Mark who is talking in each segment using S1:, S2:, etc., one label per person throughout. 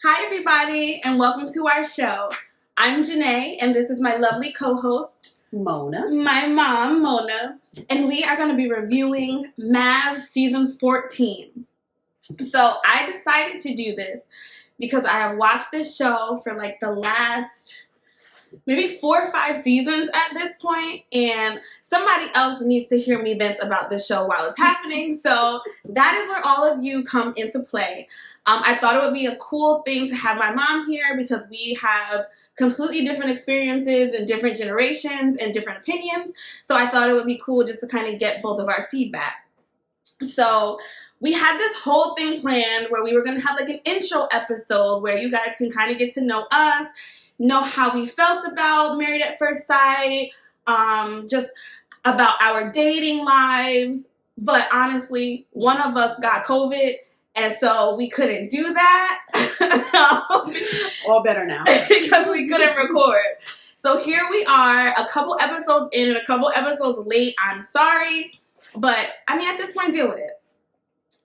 S1: Hi, everybody, and welcome to our show. I'm Janae, and this is my lovely co-host,
S2: Mona.
S1: my mom, Mona, and we are going to be reviewing Mavs Season 14. So I decided to do this because I have watched this show for like the last maybe 4 or 5 seasons at this point, and somebody else needs to hear me vent about this show while it's happening. So that is where all of you come into play. I thought it would be a cool thing to have my mom here because we have completely different experiences and different generations and different opinions. So I thought it would be cool just to kind of get both of our feedback. So we had this whole thing planned where we were going to have like an intro episode where you guys can kind of get to know us, know how we felt about Married at First Sight, just about our dating lives. But honestly, one of us got COVID, and so we couldn't do that.
S2: All better now.
S1: Because we couldn't record. So here we are, a couple episodes in and a couple episodes late. I'm sorry. But, I mean, at this point, deal with it.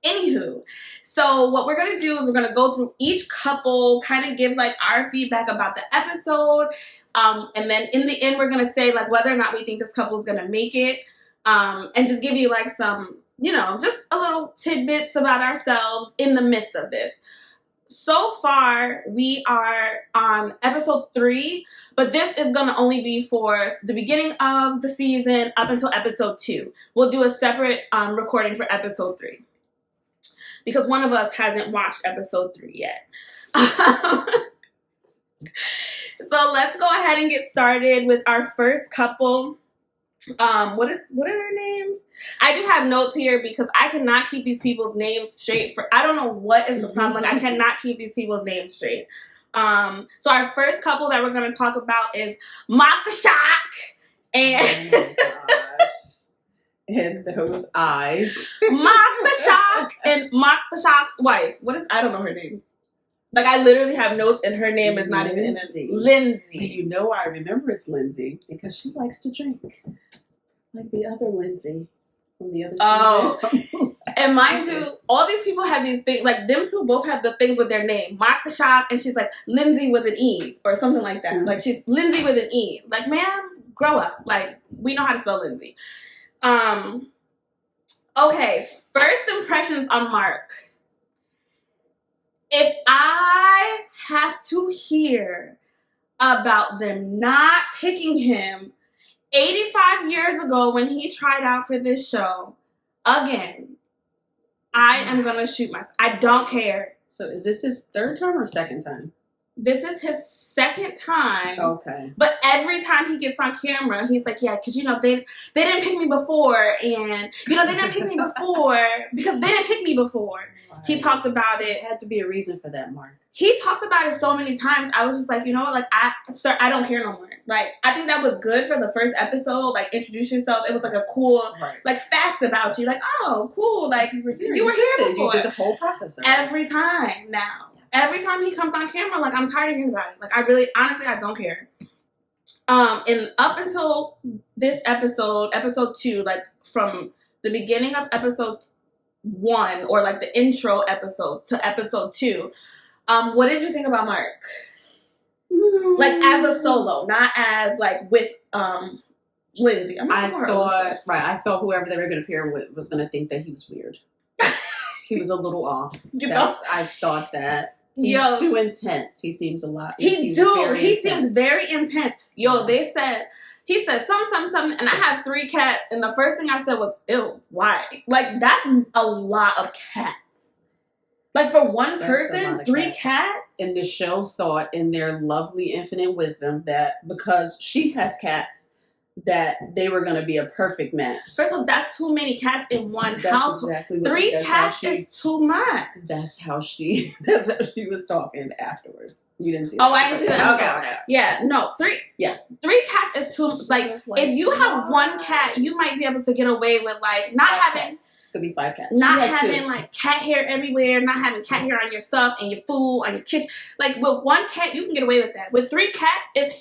S1: Anywho, so what we're going to do is we're going to go through each couple, kind of give like our feedback about the episode. And then in the end, we're going to say like whether or not we think this couple is going to make it. And just give you like some, just a little tidbits about ourselves in the midst of this. So far, we are on episode 3, but this is going to only be for the beginning of the season up until episode 2. We'll do a separate recording for episode 3. Because one of us hasn't watched episode 3 yet. So let's go ahead and get started with our first couple. What are their names? I do have notes here because I cannot keep these people's names straight. I don't know what is the problem. I cannot keep these people's names straight. So our first couple that we're going to talk about is Mock the Shock and...
S2: Oh and those eyes.
S1: Mock the Shock and Mock the Shock's wife. I don't know her name. Like, I literally have notes and her name is not even in it. Lindsay.
S2: Do you know I remember it's Lindsay? Because she likes to drink. Like the other Lindsay from the other season.
S1: Oh. And mind you, all these people have these things, like them two both have the things with their name. Mock the Shock, and she's like Lindsay with an E or something like that. Like, she's Lindsay with an E. Like, ma'am, grow up. Like, we know how to spell Lindsay. Okay, first impressions on Mark. If I have to hear about them not picking him 85 years ago when he tried out for this show, again, I am going to shoot myself. I don't care.
S2: So is this his third time or second time?
S1: This is his second time.
S2: Okay.
S1: But every time he gets on camera, he's like, yeah, because, they didn't pick me before. And, they didn't pick me before because they didn't pick me before. Right. He talked about it.
S2: There had to be a reason for that, Mark.
S1: He talked about it so many times. I was just like, you know what? Like, I don't care no more. Like, I think that was good for the first episode. Like, introduce yourself. It was like a cool, like, fact about you. Like, oh, cool. Like, you were here before.
S2: You did the whole process.
S1: Every time now. Every time he comes on camera, like, I'm tired of hearing about it. Like, honestly, I don't care. And up until this episode 2, like, from the beginning of episode 1, or, like, the intro episode to episode 2, what did you think about Mark? Like, as a solo, not as, like, with, Lindsay.
S2: I thought whoever they were going to pair with was going to think that he was weird. He was a little off. I thought that. He's too intense. He seems a lot. He
S1: seems very intense. He said something, and I have 3 cats, and the first thing I said was, ew, why? Like, that's a lot of cats. Like, for one person, 3 cats?
S2: And the show thought, in their lovely infinite wisdom, that because she has cats, that they were going to be a perfect match.
S1: First of all, that's too many cats in one house.
S2: Exactly
S1: 3 cats is too much.
S2: That's how she was talking afterwards. You didn't see that?
S1: Oh, I didn't see that. Okay. Yeah, no, 3 cats is too, like, if you have 1 cat, you might be able to get away with, like, not having...
S2: Cats. Could be 5 cats.
S1: Not having, like, cat hair everywhere, not having cat hair on your stuff and your food, on your kitchen. Like, with 1 cat, you can get away with that. With 3 cats, there is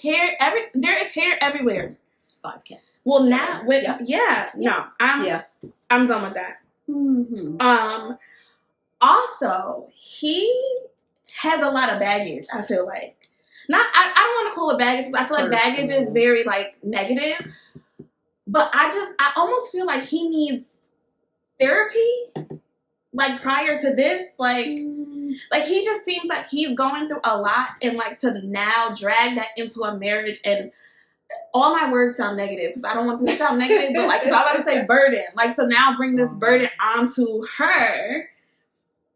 S1: hair everywhere.
S2: 5 cats.
S1: Well, now I'm done with that.
S2: Mm-hmm.
S1: Also, he has a lot of baggage, I feel like. I don't want to call it baggage, because I feel like baggage is very, like, negative. But I almost feel like he needs therapy, like, prior to this. Like he just seems like he's going through a lot, and, like, to now drag that into a marriage, and all my words sound negative, because I don't want them to sound negative, but, like, if I was about to say burden, like, to now bring this burden onto her.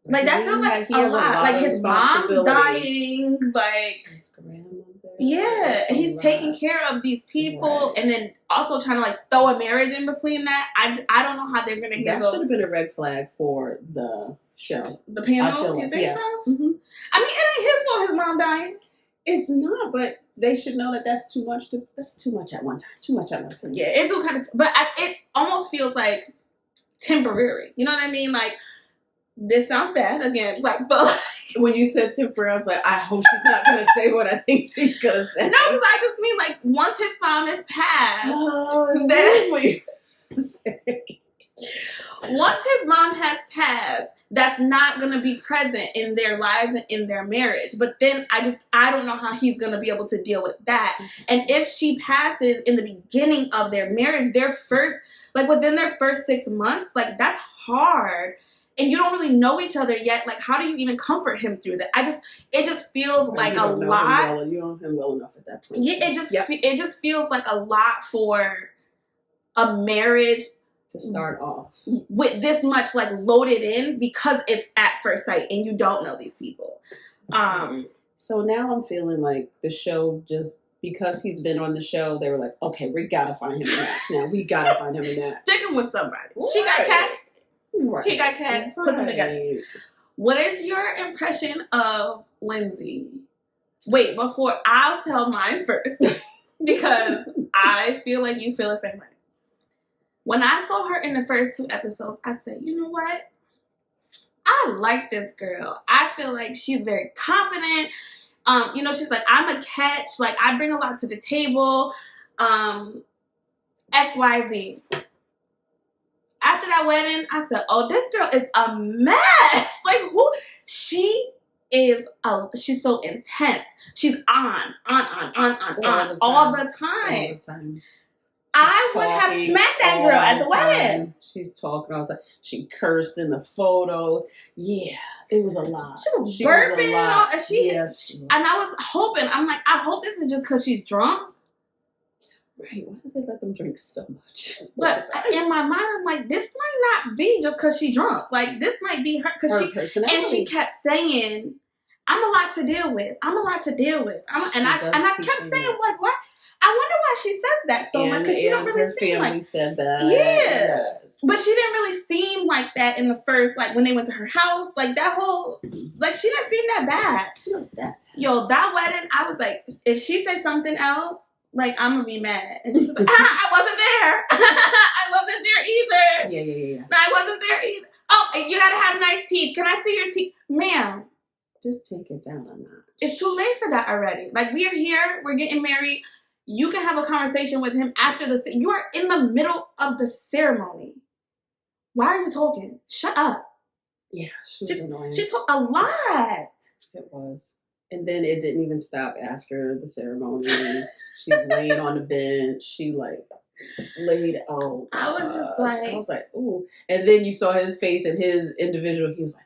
S1: Like, that feels like a lot. Like, his mom's dying. Like, his grandmother. Yeah, he's taking care of these people, and then also trying to, like, throw a marriage in between that. I don't know how they're going to handle.
S2: That should have been a red flag for the show.
S1: The panel? You think so? Mm-hmm. I mean, it ain't his fault his mom dying.
S2: It's not, but they should know that that's too much. That's too much at one time. Too much at one time.
S1: Yeah, it's all kind of. But it almost feels like temporary. You know what I mean? Like, this sounds bad again. Like, but like,
S2: when you said temporary, I was like, I hope she's not gonna say what I think she's gonna say.
S1: No, because I just mean, like, once his mom is passed,
S2: that's what you say.
S1: Once his mom has passed, that's not going to be present in their lives and in their marriage. But then I don't know how he's going to be able to deal with that. And if she passes in the beginning of their marriage, within their first 6 months, like, that's hard. And you don't really know each other yet. Like, how do you even comfort him through that? It just feels like a lot.
S2: You don't know him well enough at that point.
S1: Yeah, it just feels like a lot for a marriage
S2: to start off
S1: with this much, like, loaded in, because it's at first sight and you don't know these people.
S2: So now I'm feeling like the show, just because he's been on the show, they were like, okay, we gotta find him a match now. We gotta find him a match.
S1: Stick him with somebody. Right. She got cats. Right. He got cats. Put them together. What is your impression of Lindsay? Wait, before I'll tell mine first, because I feel like you feel the same way. When I saw her in the first 2 episodes, I said, you know what? I like this girl. I feel like she's very confident. She's like, I'm a catch. Like, I bring a lot to the table. X, Y, Z. After that wedding, I said, oh, this girl is a mess. Like, who? She's so intense. She's on all the time. I would have smacked that girl at the wedding.
S2: She's talking all the time. She cursed in the photos. Yeah, it was a lot.
S1: She was burping and all. And I was hoping, I'm like, I hope this is just because she's drunk.
S2: Right, why did they let them drink so much?
S1: But in my mind, I'm like, this might not be just because she's drunk. Like, this might be her.
S2: Personality.
S1: And she kept saying, I'm a lot to deal with. I'm a lot to deal with. And I kept saying, like, what? I wonder why she said that so much, because she don't really seem like. Her family
S2: said that.
S1: Yeah, but she didn't really seem like that in the first, like, when they went to her house, like, that whole, like, she didn't seem that bad. Yo, that wedding, I was like, if she said something else, like, I'm gonna be mad. And she was like, I wasn't there. I wasn't there either.
S2: Yeah.
S1: No, I wasn't there either. Oh, you gotta have nice teeth. Can I see your teeth, ma'am?
S2: Just take it down a notch.
S1: It's too late for that already. Like, we are here. We're getting married. You can have a conversation with him after you are in the middle of the ceremony. Why are you talking? Shut up.
S2: Yeah, she was annoying.
S1: She talked a lot.
S2: It was. And then it didn't even stop after the ceremony. She's laying on the bench. She, like, laid out.
S1: I was just like.
S2: I was like, ooh. And then you saw his face and his individual. He was like.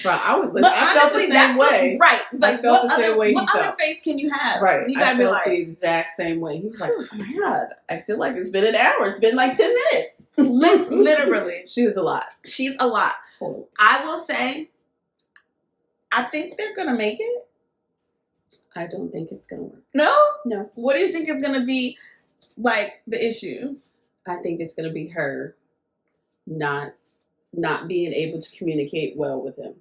S2: Bro, I was like, I felt the same way.
S1: Right. Like,
S2: I felt the same way he felt.
S1: What other face can you have?
S2: Right.
S1: You gotta
S2: I felt the exact same way. He was like, oh my God, I feel like it's been an hour. It's been like 10 minutes.
S1: Literally.
S2: She was a lot.
S1: She's a lot.
S2: Totally.
S1: I will say, I think they're going to make it.
S2: I don't think it's going to work.
S1: No?
S2: No.
S1: What do you think is going to be, like, the issue?
S2: I think it's going to be her not being able to communicate well with him.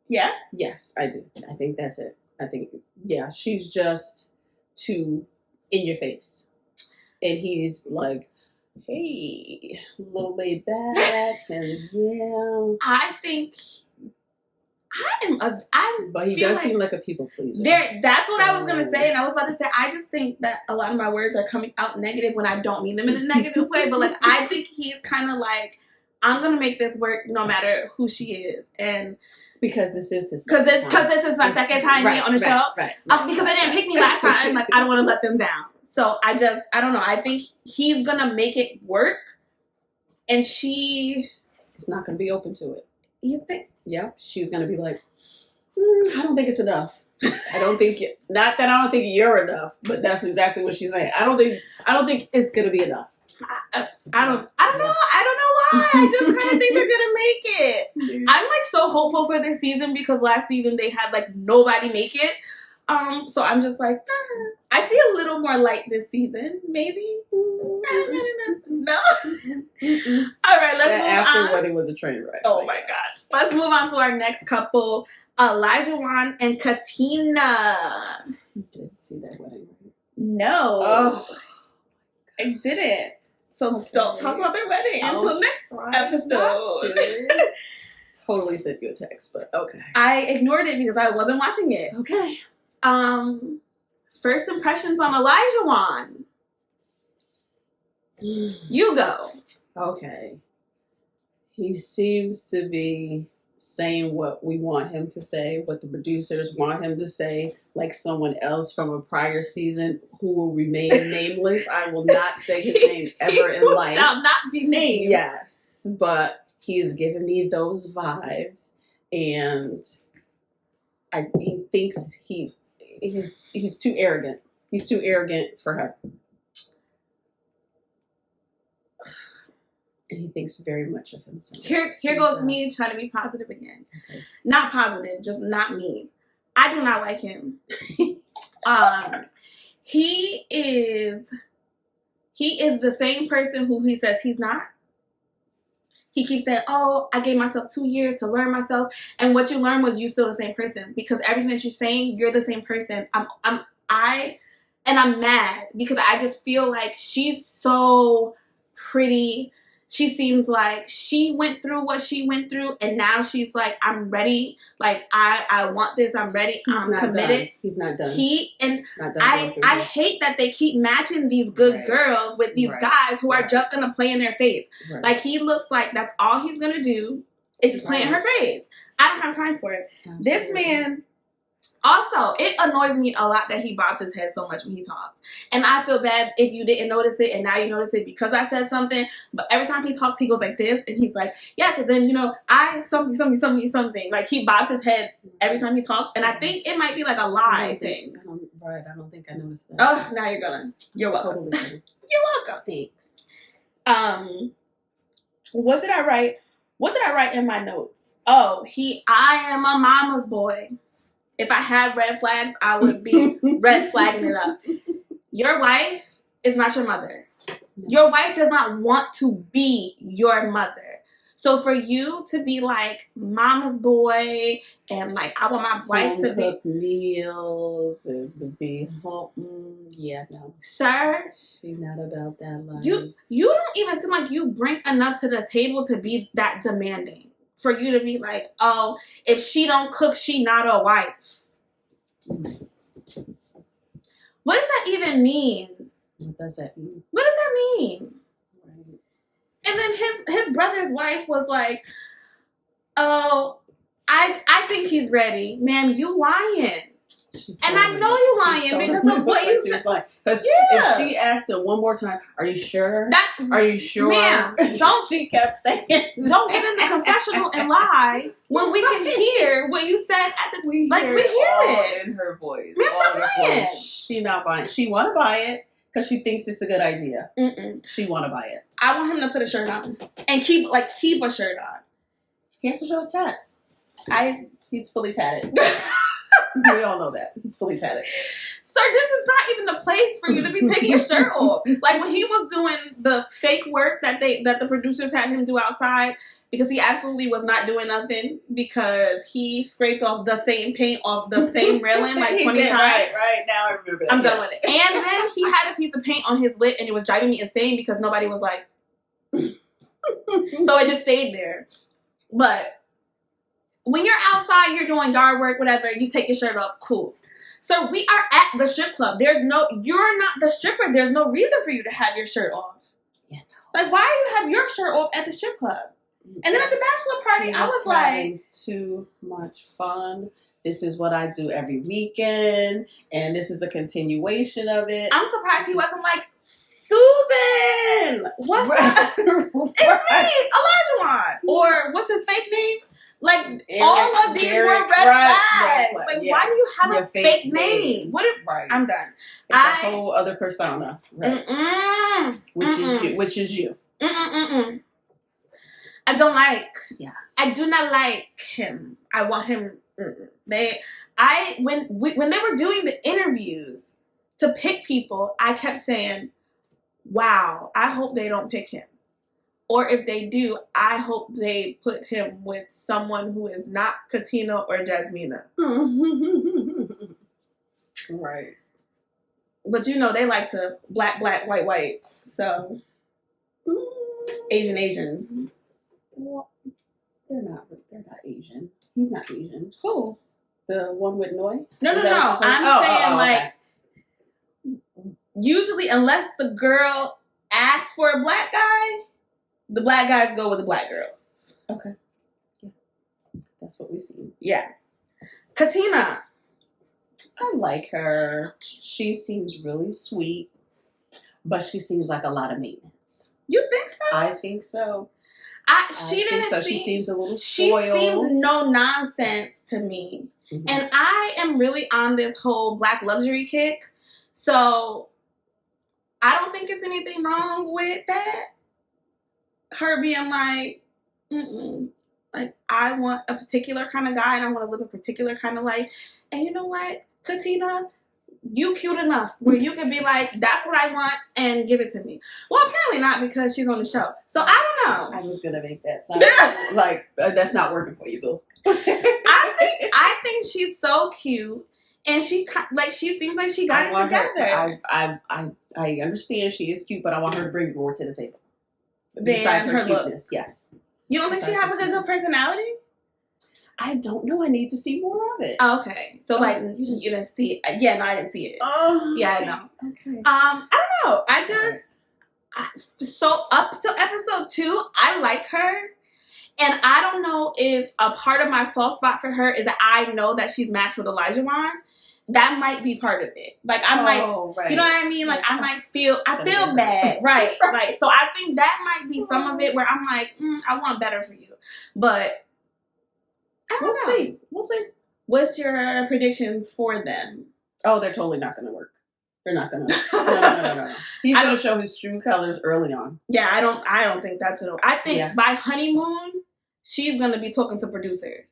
S1: Yeah?
S2: Yes, I do. I think that's it. I think, yeah, she's just too in your face. And he's like, hey, a little laid back, and yeah.
S1: I think
S2: but he does seem like a people pleaser.
S1: That's what I was going to say, and I was about to say, I just think that a lot of my words are coming out negative when I don't mean them in a negative way, but, like, I think he's kind of like, I'm going to make this work no matter who she is. And
S2: Because this is his
S1: because this is my second time being on the show.
S2: Right.
S1: Because they didn't pick me last time. Like, I don't want to let them down. So I don't know. I think he's gonna make it work, and she
S2: is not gonna be open to it.
S1: You think?
S2: Yeah, she's gonna be like, I don't think it's enough. I don't think not that I don't think you're enough, but that's exactly what she's saying. I don't think it's gonna be enough.
S1: I don't know. I don't know why. I just kind of think they're gonna make it. I'm like so hopeful for this season because last season they had like nobody make it. So I'm just like, I see a little more light this season, maybe. No. All right, let's move
S2: after
S1: on.
S2: wedding was a train wreck.
S1: Oh my gosh. Let's move on to our next couple, Wan and Katina.
S2: You didn't see that wedding, right?
S1: No.
S2: Oh,
S1: I didn't. So don't talk about their wedding until next episode.
S2: Totally sent you a text, but okay.
S1: I ignored it because I wasn't watching it.
S2: Okay.
S1: First impressions on Wan. You go.
S2: Okay. He seems to be saying what we want him to say, what the producers want him to say, like someone else from a prior season who will remain nameless. I will not say his name ever in life.
S1: Shall not be named.
S2: Yes, but he's giving me those vibes, and he thinks he's too arrogant. He's too arrogant for her. He thinks very much of himself.
S1: Here goes me trying to be positive again.
S2: Okay.
S1: Not positive, just not me. I do not like him. He is the same person who he says he's not. He keeps saying, "Oh, I gave myself 2 years to learn myself," and what you learned was you still the same person because everything that you're saying, you're the same person. I'm mad because I just feel like she's so pretty. She seems like she went through what she went through, and now she's like, I'm ready. Like, I want this. I'm ready. I'm committed.
S2: Done. He's not done.
S1: I hate that they keep matching these good girls with these guys who are just going to play in their face. Right. Like, he looks like that's all he's going to do is just play in her face. I don't have time for it. Absolutely. This man... Also, it annoys me a lot that he bobs his head so much when he talks. And I feel bad if you didn't notice it and now you notice it because I said something. But every time he talks, he goes like this. And he's like, yeah, because then, I something. Like, he bobs his head every time he talks. And I think it might be like a lie thing.
S2: I don't think I noticed that.
S1: Oh, now you're going to. You're welcome.
S2: Totally.
S1: You're welcome.
S2: Thanks.
S1: What did I write? What did I write in my notes? Oh, I am a mama's boy. If I had red flags, I would be red flagging it up. Your wife is not your mother. Your wife does not want to be your mother. So for you to be like mama's boy and like I want my wife to
S2: cook meals and to be home, no.
S1: Sir,
S2: she's not about that life.
S1: You don't even seem like you bring enough to the table to be that demanding. For you to be like, oh, if she don't cook, she not a wife. What does that even mean?
S2: What does that mean?
S1: What does that mean?
S2: Right.
S1: And then his brother's wife was like, oh, I think he's ready. Ma'am, you lying. And I know you lying because of what you said.
S2: Because if she asked him one more time, are you sure? Are you sure?
S1: Ma'am,
S2: she kept saying,
S1: don't get in the confessional and lie when we can hear what you said at the we hear it
S2: in her voice.
S1: Ma'am, stop lying.
S2: She not buying. She want to buy it because she thinks it's a good idea. She want to buy it.
S1: I want him to put a shirt on and keep a shirt on.
S2: He has to show his tats. He's fully tatted. We all know that. He's fully tatted.
S1: Sir, this is not even the place for you to be taking your shirt off. Like when he was doing the fake work that the producers had him do outside, because he absolutely was not doing nothing because he scraped off the same paint off the same railing like 20 times.
S2: Right. Now I remember that.
S1: I'm done with it. And then he had a piece of paint on his lip and it was driving me insane because nobody was like... So it just stayed there. But... when you're outside, you're doing yard work, whatever, you take your shirt off, cool. So we are at the strip club. You're not the stripper. There's no reason for you to have your shirt off.
S2: Yeah.
S1: Like, why do you have your shirt off at the strip club? And then at the bachelor party, I was
S2: having
S1: like,
S2: too much fun. This is what I do every weekend, and this is a continuation of it.
S1: I'm surprised he wasn't like, Susan, what's up? It's me, Elijah. Or what's his fake name? Like, all of these were red flags. Like, why do you have a fake name? What if, I'm done.
S2: It's a whole other persona. Right. Which is you.
S1: I don't like.
S2: Yes.
S1: I do not like him. I want him. When they were doing the interviews to pick people, I kept saying, wow, I hope they don't pick him. Or if they do, I hope they put him with someone who is not Katina or Jasmina.
S2: Right.
S1: But you know, they like to black, white. So, Asian.
S2: Well, they're not Asian. He's not Asian.
S1: Who?
S2: The one with Noi?
S1: No. I'm saying usually unless the girl asks for a black guy, the black guys go with the black girls.
S2: Okay. Yeah. That's what we see.
S1: Yeah. Katina.
S2: I like her. She seems really sweet, but she seems like a lot of maintenance.
S1: You think so?
S2: I think so. She seems a little spoiled.
S1: She seems no nonsense to me. Mm-hmm. And I am really on this whole black luxury kick. So I don't think there's anything wrong with that. Her being like, like, I want a particular kind of guy and I want to live a particular kind of life. And you know what, Katina? You cute enough where you can be like, that's what I want and give it to me. Well, apparently not because she's on the show. So I don't know.
S2: I was going to make that sound like that's not working for you, though.
S1: I think she's so cute and she seems like she got it together.
S2: I understand she is cute, but I want her to bring more to the table.
S1: Besides her cuteness,
S2: looks. Yes.
S1: You don't think she has a good personality?
S2: I don't know. I need to see more of it.
S1: Okay. So, you didn't see it. Yeah, no, I didn't see it.
S2: Oh.
S1: Yeah, I know.
S2: Okay.
S1: I don't know. So up to episode 2, I like her. And I don't know if a part of my soft spot for her is that I know that she's matched with Elijah Wan. That might be part of it. Like, I might,
S2: right.
S1: You know what I mean? Like, I feel bad. Right. Right. So I think that might be some of it where I'm like, I want better for you. But
S2: We'll see.
S1: What's your predictions for them?
S2: Oh, they're totally not going to work. They're not going to. No. He's going to show his true colors early on.
S1: Yeah, I don't think that's going to work. I think by honeymoon, she's going to be talking to producers.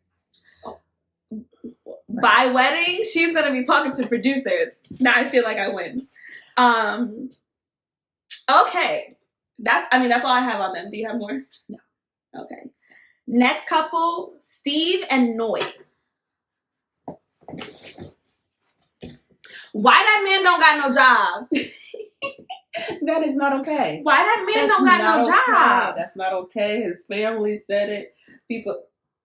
S1: Oh. Right. By wedding, she's going to be talking to producers. Now I feel like I win. Okay. That's all I have on them. Do you have more?
S2: No.
S1: Okay. Next couple, Steve and Noi. Why that man don't got no job?
S2: That is not okay.
S1: Why that man don't got no job?
S2: That's not okay. His family said it.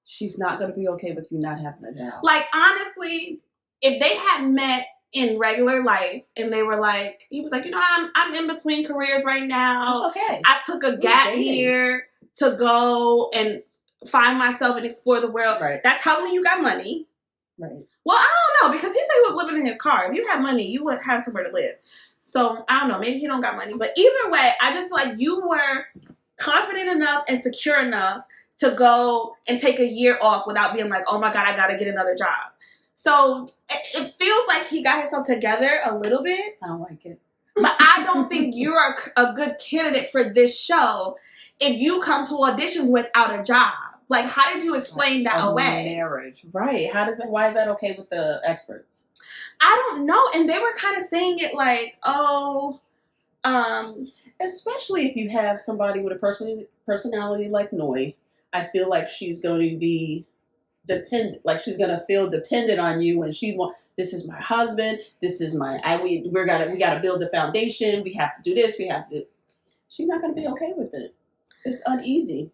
S2: She's not going to be okay with you not having a job.
S1: Like, honestly, if they had met in regular life and they were like, he was like, I'm in between careers right now.
S2: That's okay.
S1: I took a gap year to go and find myself and explore the world.
S2: Right.
S1: That's telling me you got money.
S2: Right.
S1: Well, I don't know, because he said he was living in his car. If you had money, you would have somewhere to live. So, I don't know. Maybe he don't got money. But either way, I just feel like you were confident enough and secure enough to go and take a year off without being like, oh my God, I got to get another job. So, it feels like he got himself together a little bit.
S2: I don't like it.
S1: But I don't think you're a good candidate for this show if you come to auditions without a job. Like, how did you explain that away?
S2: Marriage, right? Why is that okay with the experts?
S1: I don't know. And they were kind of saying it like,
S2: especially if you have somebody with a personality like Noi, I feel like she's going to be dependent. Like, she's going to feel dependent on you, and this is my husband. This is we got to build a foundation. We have to do this. She's not going to be okay with it. It's uneasy.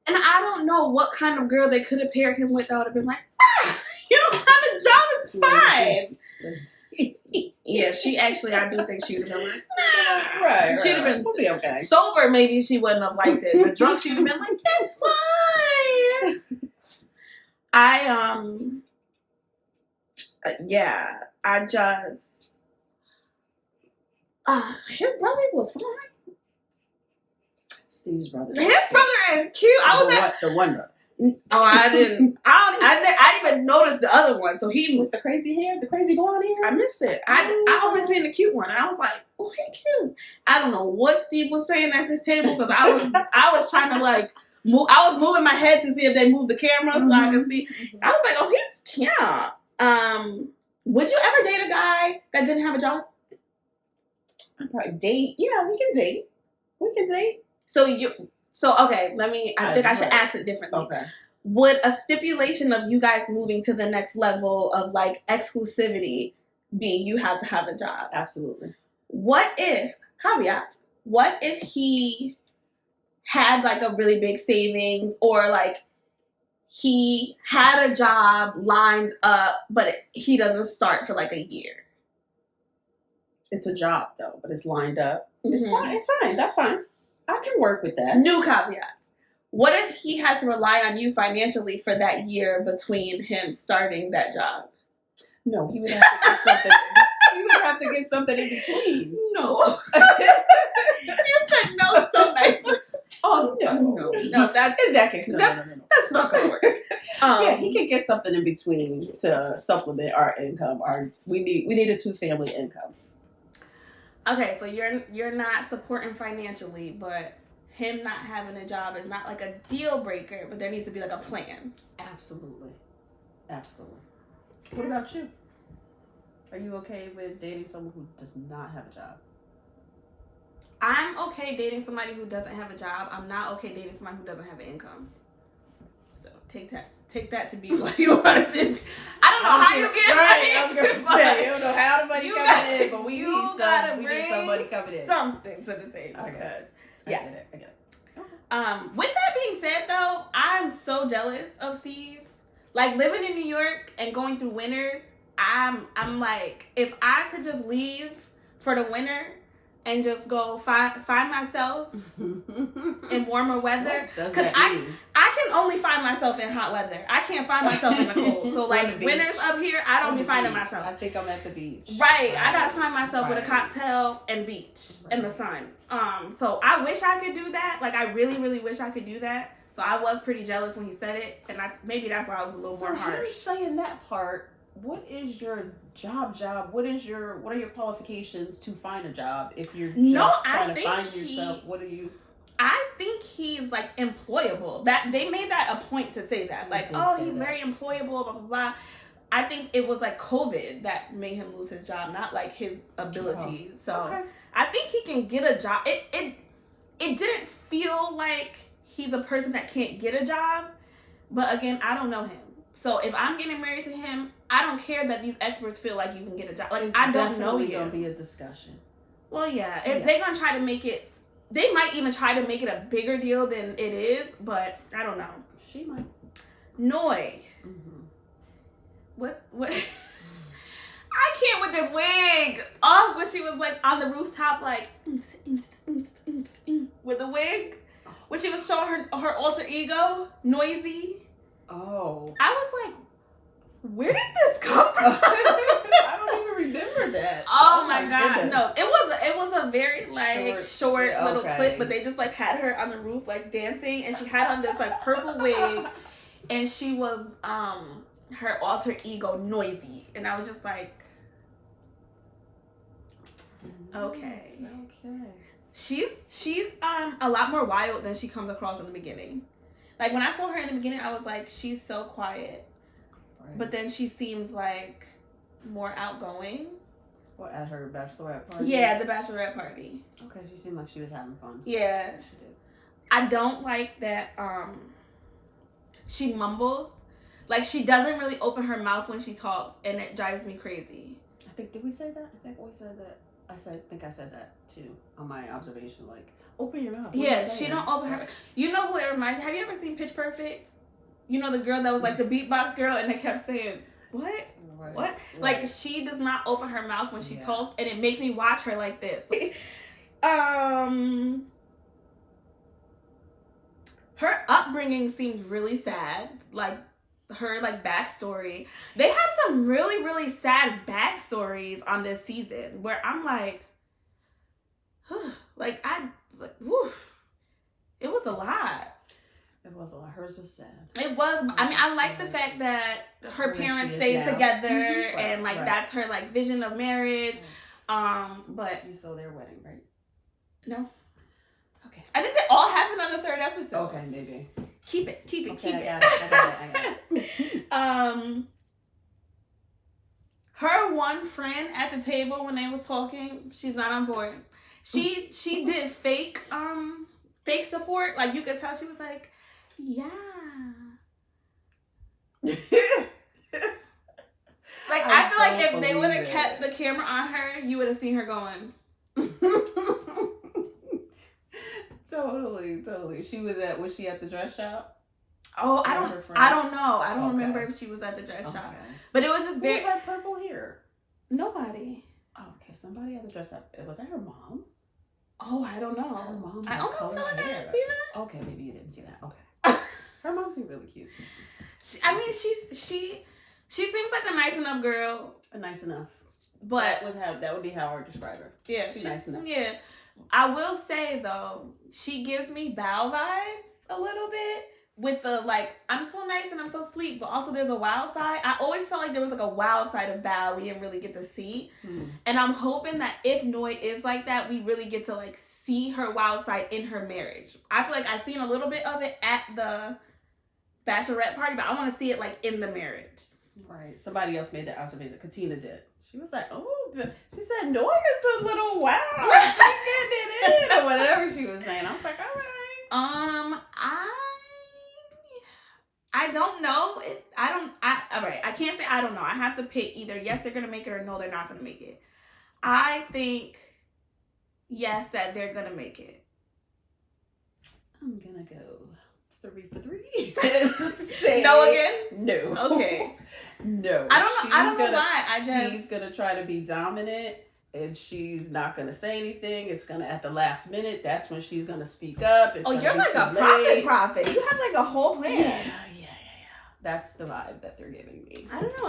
S1: And I don't know what kind of girl they could have paired him with that would have been like, you don't have a job, it's fine. Yeah, she actually, I do think she would have been like, nah.
S2: Right.
S1: She'd have been
S2: We'll be okay.
S1: sober. Maybe she wouldn't have liked it, but drunk, she'd have been like, that's fine. I just, his brother was fine.
S2: Steve's brother.
S1: His brother is cute.
S2: The one brother.
S1: Oh, I didn't even notice the other one. So he
S2: with the crazy hair, the crazy blonde hair.
S1: I missed it. I only seen the cute one, and I was like, oh, he cute. I don't know what Steve was saying at this table because I was trying to like move. I was moving my head to see if they moved the camera so I could see. I was like, oh, he's cute. Would you ever date a guy that didn't have a job?
S2: I'd probably date. Yeah, we can date. We can date.
S1: So okay, I think I should ask it differently.
S2: Okay.
S1: Would a stipulation of you guys moving to the next level of like exclusivity be you have to have a job?
S2: Absolutely.
S1: What if he had like a really big savings or like he had a job lined up, but he doesn't start for like a year?
S2: It's a job though, but it's lined up. It's fine. It's fine. That's fine. I can work with that.
S1: New caveats. What if he had to rely on you financially for that year between him starting that job?
S2: No, he would have to get something. He would have to get something in between.
S1: No. You said no so nicely. Oh, no. That's
S2: in that case. No.
S1: That's not gonna work.
S2: Yeah, he can get something in between to supplement our income. We need a 2-family income.
S1: Okay, so you're not supporting financially, but him not having a job is not like a deal breaker, but there needs to be like a plan.
S2: Absolutely. What about you? Are you okay with dating someone who does not have a job?
S1: I'm okay dating somebody who doesn't have a job. I'm not okay dating somebody who doesn't have an income. So take that to be what you want it to be. I don't know how you get money.
S2: I was going to say, I don't know how the money coming in, but we need somebody coming in.
S1: Something to the table.
S2: Okay. I get it. Okay.
S1: With that being said, though, I'm so jealous of Steve. Like living in New York and going through winters, I'm like, if I could just leave for the winter and just go find myself in warmer weather.
S2: What does that mean?
S1: I can only find myself in hot weather. I can't find myself in the cold. So like winters up here, I don't be finding myself.
S2: I think I'm at the beach.
S1: Right. I gotta find myself with a cocktail and beach in the sun. So I wish I could do that. Like I really, really wish I could do that. So I was pretty jealous when he said it, and maybe that's why I was a little more harsh.
S2: You're saying that part. What is your job? What are your qualifications to find a job? If you're just trying to find yourself, what are you?
S1: I think he's like employable. That they made that a point to say that. Like, he's very employable, blah blah blah. I think it was like COVID that made him lose his job, not like his abilities. Oh. So I think he can get a job. It didn't feel like he's a person that can't get a job. But again, I don't know him. So if I'm getting married to him, I don't care that these experts feel like you can get a job. Like
S2: it's
S1: I don't know you.
S2: It's definitely gonna be a discussion.
S1: Well, yeah. If they're gonna try to make it, they might even try to make it a bigger deal than it is. But I don't know.
S2: She might.
S1: Noi. Mm-hmm. What? I can't with this wig. Oh, when she was like on the rooftop, like with the wig. When she was showing her alter ego, Noisy.
S2: Oh.
S1: I was like, where did this come from?
S2: I don't even remember that.
S1: Oh my god. Goodness. No, it was a very like short little clip, but they just like had her on the roof like dancing, and she had on this like purple wig, and she was her alter ego Noisy, and I was just like, okay. She's a lot more wild than she comes across in the beginning. Like, when I saw her in the beginning, I was like, she's so quiet. Right. But then she seems, like, more outgoing.
S2: What, at her bachelorette party?
S1: Yeah, the bachelorette party.
S2: Okay, she seemed like she was having fun.
S1: Yeah.
S2: She did.
S1: I don't like that she mumbles. Like, she doesn't really open her mouth when she talks, and it drives me crazy.
S2: Did we say that? I think we said that. I said that, too, on my observation, like, open your mouth.
S1: Yeah, she don't open her. You know who it reminds me? Have you ever seen Pitch Perfect? You know the girl that was like the beatbox girl, and they kept saying, what? what?
S2: Right.
S1: Like, she does not open her mouth when she talks, and it makes me watch her like this. Her upbringing seems really sad. Like, her, like, backstory. They have some really, really sad backstories on this season where I'm like, like, I was like, whew. It was a lot.
S2: It was a lot. Hers was sad.
S1: It was. I mean, I like the fact that her parents stayed together, and like that's her like vision of marriage. But
S2: you saw their wedding, right?
S1: No.
S2: Okay.
S1: I think they all happened on the third episode.
S2: Okay, maybe.
S1: Keep it.
S2: Okay,
S1: Keep it.
S2: I got it.
S1: Her one friend at the table when they was talking, she's not on board. She did fake support. Like, you could tell she was like, yeah. Like, I feel like if they would have kept the camera on her, you would have seen her going.
S2: Totally. Was she at the dress shop?
S1: Oh, I don't know. I don't remember if she was at the dress shop. But it was just very.
S2: Who had purple hair?
S1: Nobody.
S2: Oh, okay, somebody at the dress shop. Was that her mom?
S1: Oh, I don't know.
S2: Her mom
S1: I almost feel like I didn't see that.
S2: Okay, maybe you didn't see that. Okay. Her mom seemed really cute.
S1: She seems like a nice enough girl.
S2: Nice enough.
S1: But
S2: that would be how I would describe her.
S1: Yeah,
S2: she's nice enough.
S1: Yeah. I will say though, she gives me Bao vibes a little bit with the like, I'm so nice and I'm so sweet, but also there's a wild side. I always felt like there was like a wild side of Bao we didn't really get to see. And I'm hoping that if Noi is like that, we really get to like see her wild side in her marriage. I feel like I've seen a little bit of it at the bachelorette party, but I want to see it like in the marriage.
S2: Right. Somebody else made that observation. Katina did. She was like, oh, she said, Noi is a little wild. She's getting it in, or whatever she was saying. I was like, all right.
S1: I don't know. All right, I can't say I don't know. I have to pick either yes, they're going to make it, or no, they're not going to make it. I think yes, that they're going to make it.
S2: I'm going to go 3 for 3.
S1: No again?
S2: No.
S1: Okay.
S2: No.
S1: I don't know why.
S2: He's going to try to be dominant, and she's not going to say anything. It's going to, at the last minute, that's when she's going to speak up.
S1: You're like a prophet. You have like a whole plan.
S2: Yeah. That's the vibe that they're giving me.
S1: I don't know.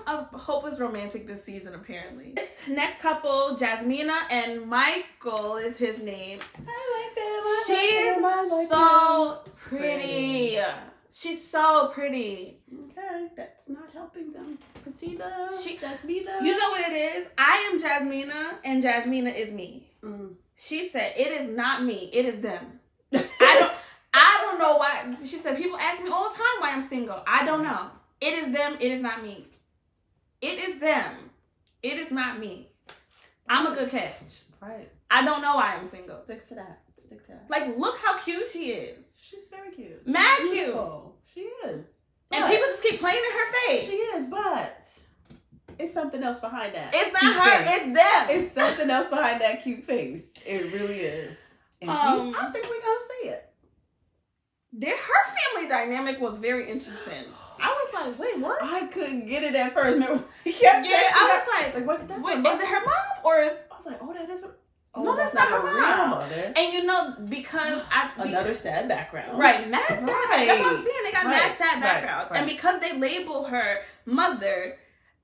S1: I'm a hopeless romantic this season, apparently. This next couple, Jasmina and Michael is his name.
S2: I like them.
S1: She's so pretty. She's so pretty.
S2: Okay, that's not helping them. Katina, Jasmina.
S1: You know what it is? I am Jasmina, and Jasmina is me. She said, it is not me. It is them. I don't know why. She said, people ask me all the time why I'm single. I don't know. It is them. It is not me. It is them. It is not me. I'm a good catch.
S2: Right.
S1: I don't know why I'm single.
S2: Stick to that.
S1: Like, look how cute she is.
S2: She's very cute.
S1: Mad
S2: cute.
S1: She
S2: is.
S1: And people just keep playing in her face.
S2: She is, but it's something else behind that.
S1: It's not her. It's them.
S2: It's something else behind that cute face. It really is. And I think we're gonna see it.
S1: Her family dynamic was very interesting. I was like, wait, what?
S2: I couldn't get it at first. Remember, I was like, what? Is
S1: it her mom or is?
S2: I was like, oh, that is her. Oh,
S1: no, that's not her
S2: real mother.
S1: And you know, because
S2: another sad background,
S1: right? Mad sad. That's what I'm saying. They got mad sad backgrounds,
S2: right.
S1: And because they label her mother,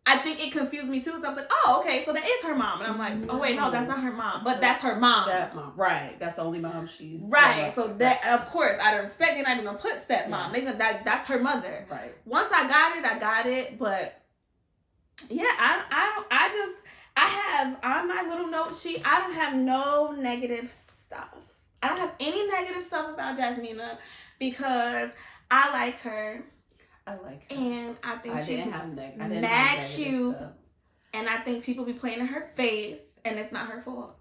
S1: I think it confused me too. So I was like, oh, okay, so that is her mom, and I'm like, oh wait, no, that's not her mom, but that's her mom.
S2: Stepmom, right? That's the only mom she's
S1: right. So that, of course, out of respect, they're not even gonna put stepmom. Yes. That's her mother.
S2: Right.
S1: Once I got it, but yeah, I have on my little note sheet, I don't have no negative stuff. I don't have any negative stuff about Jasmina because I like her. And I think she's mad cute. And I think people be playing in her face, and it's not her fault.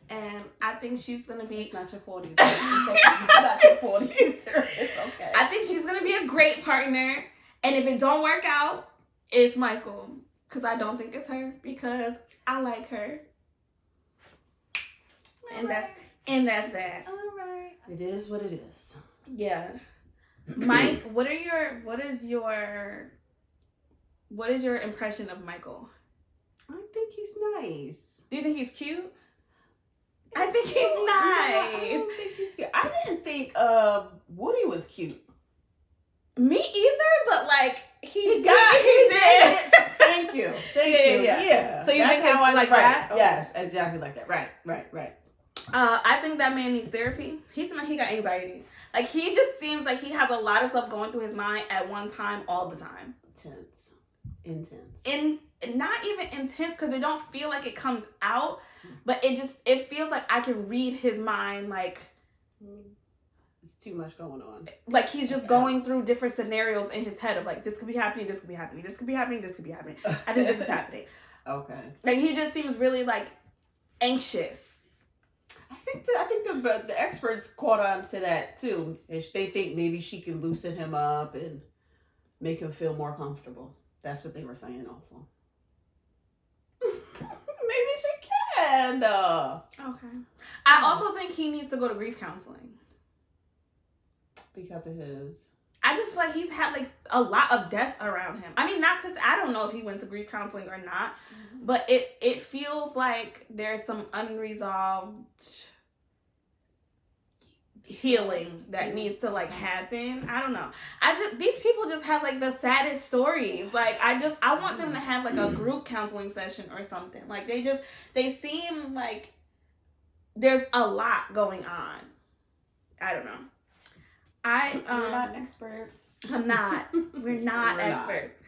S1: And I think she's gonna be.
S2: It's not your fault either. It's not your fault either. It's okay.
S1: I think she's gonna be a great partner. And if it don't work out, it's Michael. Because I don't think it's her. Because I like her. And that's that.
S2: All right. It is what it is.
S1: Yeah. Mike, what is your impression of Michael?
S2: I think he's nice.
S1: Do you think he's cute? I think he's
S2: No,
S1: nice.
S2: I don't think he's cute. I didn't think Woody was cute.
S1: Me either, but like he did.
S2: Thank you. Yeah.
S1: So you
S2: That's
S1: think it's
S2: how I
S1: like
S2: right.
S1: that?
S2: Yes, exactly like that. Right.
S1: I think that man needs therapy. He seems like he got anxiety. Like he just seems like he has a lot of stuff going through his mind at one time, all the time.
S2: Intense.
S1: And not even intense because it don't feel like it comes out, but it feels like I can read his mind. Like
S2: it's too much going on.
S1: Like he's just going through different scenarios in his head of like this could be happening, this could be happening, this could be happening, this could be happening. I think this is happening.
S2: Okay.
S1: Like he just seems really like anxious.
S2: I think the experts caught on to that too. They think maybe she can loosen him up and make him feel more comfortable. That's what they were saying also. Maybe she can.
S1: Okay. I also think he needs to go to grief counseling.
S2: Because of his...
S1: I just feel like he's had like a lot of death around him. I mean, I don't know if he went to grief counseling or not, but it feels like there's some unresolved healing that needs to like happen. I don't know. These people just have like the saddest stories. Like I want them to have like a group counseling session or something. Like they seem like there's a lot going on. I don't know.
S2: We're not experts.
S1: I'm not. We're not experts.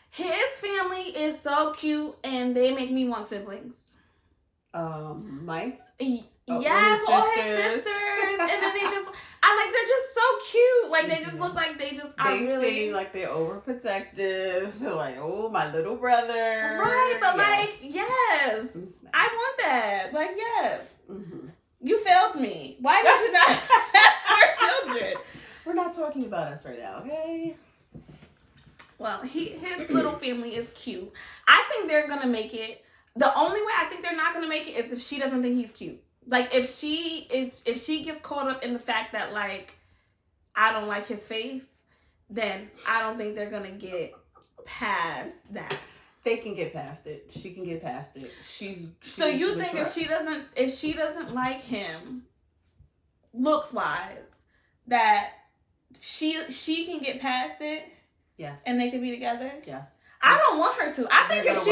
S1: His family is so cute and they make me want siblings.
S2: Mike's?
S1: Yes, all his sisters. And then they're just so cute. Like they just look like they
S2: seem like they're overprotective. They're like, oh, my little brother.
S1: Right, but yes. Nice. I want that. Like, yes. Mm-hmm. You failed me. Why did you not have more children?
S2: We're not talking about us right now, okay?
S1: Well, his little family is cute. I think they're gonna make it. The only way I think they're not gonna make it is if she doesn't think he's cute. Like if she gets caught up in the fact that like I don't like his face, then I don't think they're gonna get past that.
S2: They can get past it. She can get past it.
S1: So you think if she doesn't like him, looks wise, that she can get past it?
S2: Yes.
S1: And they can be together?
S2: Yes.
S1: I don't want her to. I think if she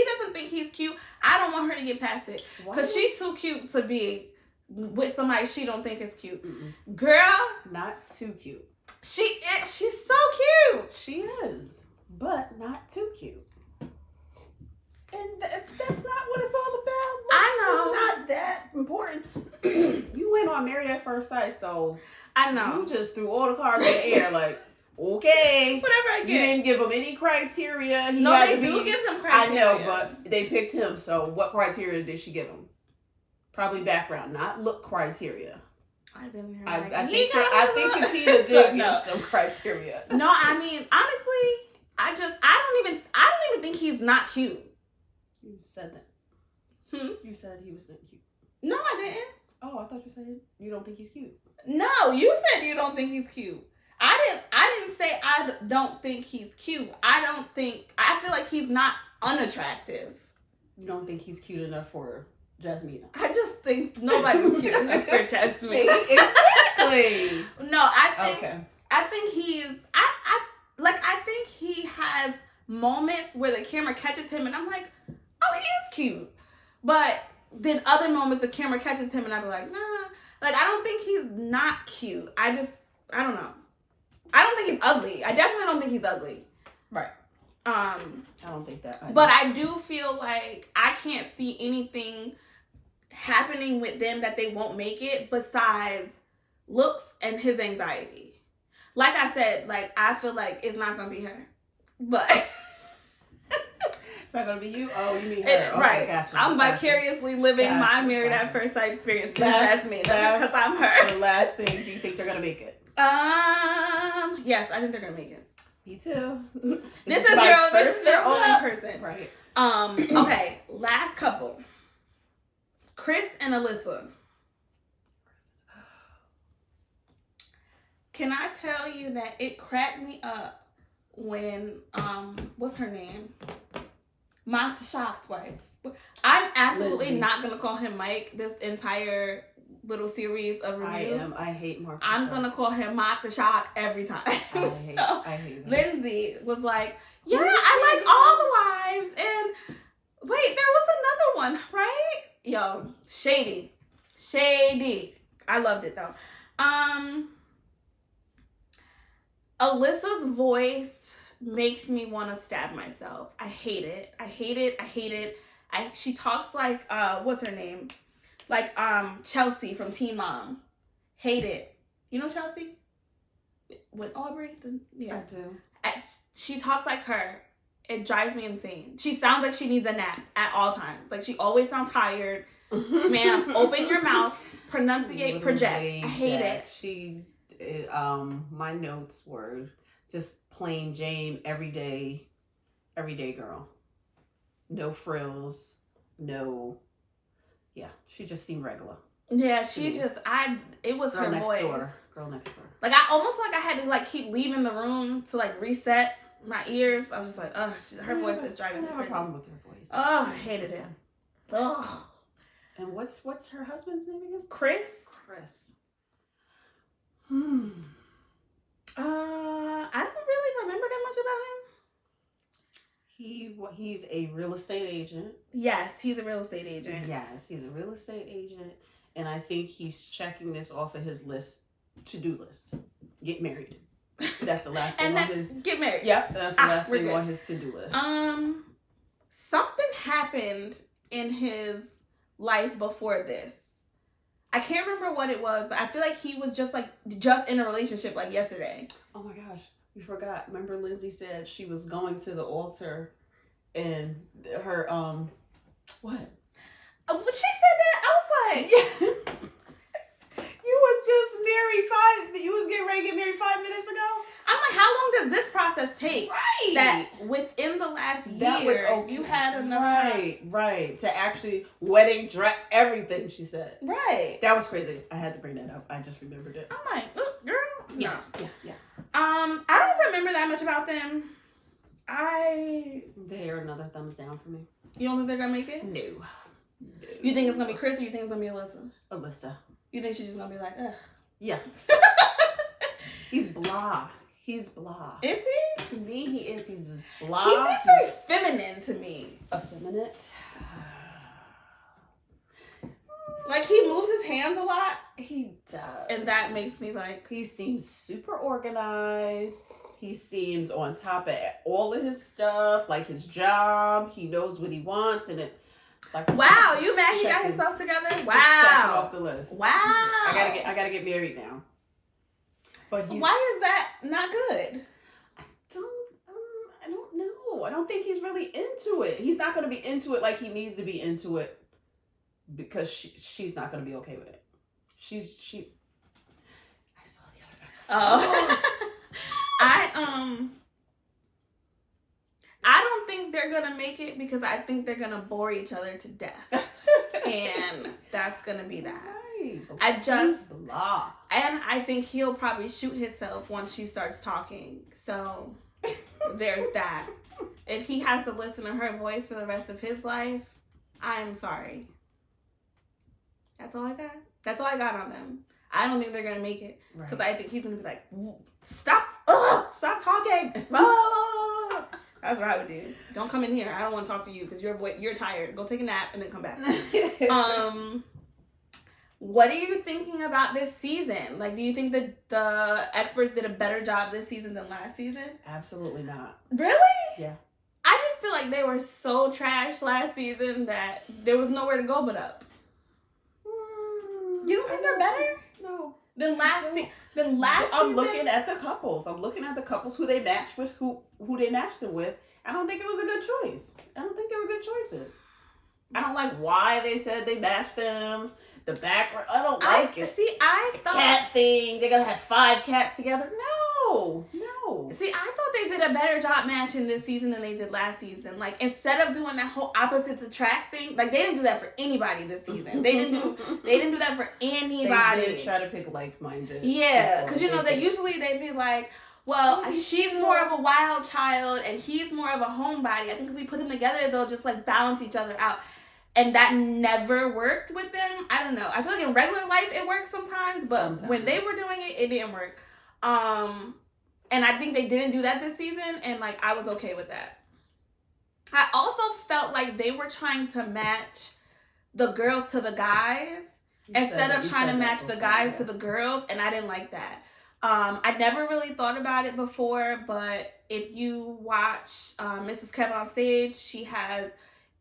S1: doesn't think he's cute, I don't want her to get past it. Because she's too cute to be with somebody she don't think is cute. Mm-mm. Girl.
S2: Not too cute.
S1: She's so cute.
S2: She is. But not too cute. And that's not what it's all about.
S1: I know.
S2: It's not that important. You went on Married at First Sight, so
S1: I know.
S2: You just threw all the cards in the air like, okay.
S1: Whatever I get.
S2: You didn't give him any criteria.
S1: They do give him criteria.
S2: I know, but they picked him, so what criteria did she give him? Probably background, not look criteria.
S1: I've been here.
S2: I think Katina did give some criteria.
S1: No, I mean, honestly, I don't even think he's not cute.
S2: You said that. You said he was not cute.
S1: No, I didn't.
S2: Oh, I thought you said you don't think he's cute.
S1: No, you said you don't think he's cute. I didn't say I don't think he's cute. I feel like he's not unattractive.
S2: You don't think he's cute enough for Jasmina?
S1: I just think nobody's cute enough for Jasmina.
S2: Exactly.
S1: No, I think he has moments where the camera catches him and I'm like, oh, he is cute. But then other moments the camera catches him and I'll be like, nah. Like, I don't think he's not cute. I don't know. I don't think he's ugly. I definitely don't think he's ugly.
S2: Right. I don't think that either.
S1: But I do feel like I can't see anything happening with them that they won't make it besides looks and his anxiety. Like I said, like, I feel like it's not going to be her. But...
S2: It's not going to be you? Oh, you mean her. Okay,
S1: right.
S2: Gotcha.
S1: I'm vicariously living my Married at First Sight experience through Jasmina because I'm her.
S2: The last thing, do you think they're going to make it?
S1: Yes, I think they're going to make it.
S2: Me too.
S1: This is their only person.
S2: Right.
S1: Okay, last couple. Chris and Alyssa. Can I tell you that it cracked me up when what's her name? Martha Shock's wife. I'm absolutely
S2: Lindsay.
S1: not gonna call him Mike this entire little series of reviews.
S2: I hate Mark.
S1: I'm gonna call him Martha Shock every time.
S2: I hate that.
S1: Lindsay was like, yeah, I like all the wives, and wait, there was another one, right? Yo, shady. I loved it though. Alyssa's voice makes me want to stab myself. I hate it. She talks like what's her name? Like Chelsea from Teen Mom. Hate it. You know Chelsea? With Aubrey? Yeah.
S2: I do.
S1: She talks like her. It drives me insane. She sounds like she needs a nap at all times. Like she always sounds tired. Ma'am, open your mouth, pronunciate, project. I hate it.
S2: My notes were just plain Jane, everyday girl. No frills, she just seemed regular.
S1: Yeah, it was
S2: Girl
S1: her
S2: next
S1: voice.
S2: Girl next door.
S1: Like I almost like I had to like keep leaving the room to like reset my ears. I was just like, oh, her voice is driving me
S2: I have
S1: crazy.
S2: a problem with her voice.
S1: Oh, I hated it. Oh.
S2: And what's her husband's name again?
S1: Chris. I don't really remember that much about him.
S2: He's a real estate agent.
S1: Yes, he's a real estate agent.
S2: Yes, he's a real estate agent, and I think he's checking this off of his to-do list. Get married. That's the last thing on his.
S1: Get married.
S2: Yep, that's the last thing on his to-do list.
S1: Something happened in his life before this. I can't remember what it was, but I feel like he was just in a relationship like yesterday.
S2: Oh my gosh, we forgot. Remember Lindsay said she was going to the altar and her what?
S1: She said that. I was like,
S2: yes. You was getting ready to get married 5 minutes ago.
S1: I'm like, how long does this process take?
S2: Right.
S1: That within the last year,
S2: that was okay.
S1: You had enough time.
S2: Right. To actually wedding dress, everything she said.
S1: Right.
S2: That was crazy. I had to bring that up. I just remembered it.
S1: I'm like, look, girl.
S2: Yeah.
S1: I don't remember that much about them.
S2: They are another thumbs down for me.
S1: You don't think they're gonna make it?
S2: No.
S1: You think it's gonna be Chris or you think it's gonna be Alyssa?
S2: Alyssa.
S1: You think she's just gonna be like, ugh?
S2: Yeah. He's blah. Is he? To me, he is. He's just blah.
S1: He seems very feminine to me.
S2: Effeminate.
S1: Like, he moves his hands a lot.
S2: He does.
S1: And that makes me like...
S2: He seems super organized. He seems on top of all of his stuff, like his job. He knows what he wants, and it... Like,
S1: wow, you mad he got himself together? Wow.
S2: Just checking off the list.
S1: Wow.
S2: I gotta get married now. But
S1: why is that not good?
S2: I don't know. I don't think he's really into it. He's not going to be into it like he needs to be into it because she's not going to be okay with it. I saw the other episode.
S1: Oh. I don't think they're going to make it because I think they're going to bore each other to death. And that's going to be that.
S2: Blah.
S1: And I think he'll probably shoot himself once she starts talking. So there's that. If he has to listen to her voice for the rest of his life, I'm sorry. That's all I got on them. I don't think they're going to make it. Because I think he's going to be like, stop talking. That's what I would do. Don't come in here. I don't want to talk to you because you're tired. Go take a nap and then come back. What are you thinking about this season? Like, do you think that the experts did a better job this season than last season?
S2: Absolutely not.
S1: Really?
S2: Yeah.
S1: I just feel like they were so trash last season that there was nowhere to go but up. You don't think they're better?
S2: No.
S1: Than last season? I'm
S2: looking at the couples. I'm looking at the couples who they matched with, who they matched them with. I don't think it was a good choice. I don't think they were good choices. I don't like why they said they matched them. The background, I don't like it.
S1: See, I thought...
S2: cat thing, they're going to have 5 cats together. No.
S1: See, I thought they did a better job matching this season than they did last season. Like, instead of doing that whole opposites attract thing, like, they didn't do that for anybody this season. They didn't do that for anybody.
S2: They did try to pick like-minded.
S1: Yeah, because you know they'd be like, well, she's more of a wild child and he's more of a homebody. I think if we put them together, they'll just like balance each other out. And that never worked with them. I don't know. I feel like in regular life it works sometimes, but when they were doing it, it didn't work. And I think they didn't do that this season, and like I was okay with that. I also felt like they were trying to match the girls to the guys instead of trying to match the guys to the girls, and I didn't like that. I never really thought about it before, but if you watch Mrs. Kev on Stage, she has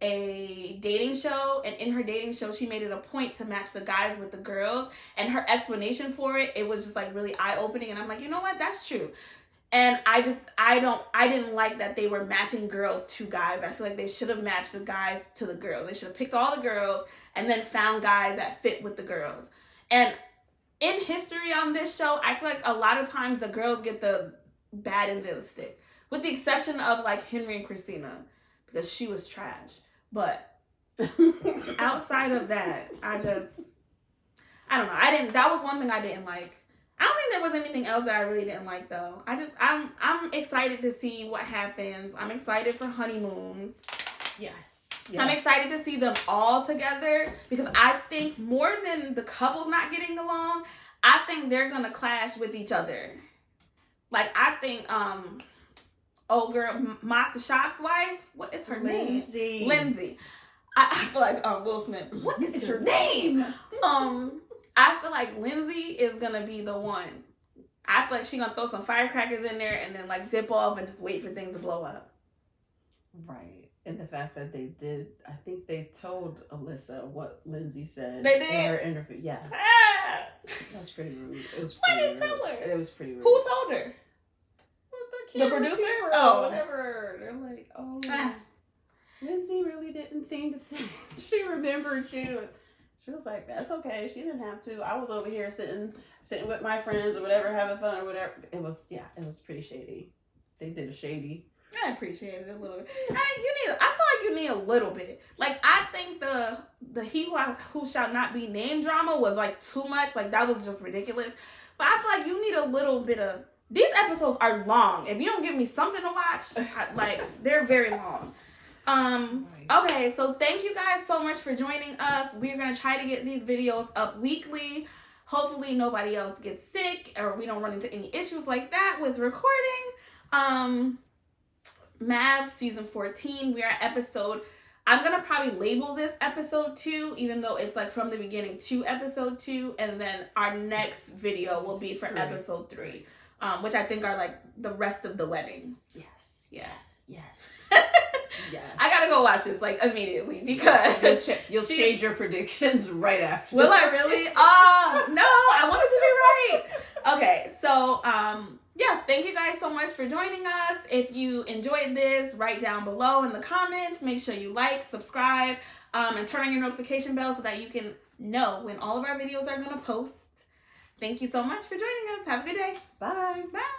S1: a dating show, and in her dating show she made it a point to match the guys with the girls, and her explanation for it was just like really eye-opening, and I'm like, you know what, that's true. And I didn't like that they were matching girls to guys. I feel like they should have matched the guys to the girls. They should have picked all the girls and then found guys that fit with the girls. And in history on this show, I feel like a lot of times the girls get the bad end of the stick, with the exception of like Henry and Christina, because she was trash. But outside of that, I don't know. That was one thing I didn't like. I don't think there was anything else that I really didn't like though. I'm excited to see what happens. I'm excited for honeymoons.
S2: Yes.
S1: I'm excited to see them all together, because I think more than the couples not getting along, I think they're gonna clash with each other. Like, I think old girl Mock the Shop's wife, what is her name? Lindsay. I feel like Will Smith. What is your name? I feel like Lindsay is gonna be the one. I feel like she's gonna throw some firecrackers in there and then like dip off and just wait for things to blow up.
S2: Right. And the fact that they did, I think they told Alyssa what Lindsay said
S1: they did?
S2: in her interview. Yes. That's pretty rude. It was
S1: Why didn't tell her?
S2: It was pretty rude.
S1: Who told her? The producer?
S2: Oh, whatever. They're like, oh, Lindsay really didn't think she remembered you. She was like, that's okay. She didn't have to. I was over here sitting with my friends or whatever, having fun or whatever. It was pretty shady. They did a shady.
S1: I appreciate it a little bit. I feel like you need a little bit. Like, I think the He Who Shall Not Be Named drama was like too much. Like, that was just ridiculous. But I feel like you need a little bit of. These episodes are long. If you don't give me something to watch, like, they're very long. Okay, so thank you guys so much for joining us. We're going to try to get these videos up weekly. Hopefully nobody else gets sick or we don't run into any issues like that with recording. Mavs season 14, we are at episode, I'm going to probably label this episode 2, even though it's like from the beginning to episode 2, and then our next video will be for episode 3, which I think are like the rest of the wedding. Yes. Yes. I gotta go watch this like immediately, because
S2: you'll change your predictions right after.
S1: Will I really? No, I want it to be right. Okay, so yeah, thank you guys so much for joining us. If you enjoyed this, write down below in the comments. Make sure you like, subscribe, and turn on your notification bell so that you can know when all of our videos are gonna post. Thank you so much for joining us. Have a good day.
S2: Bye.
S1: Bye.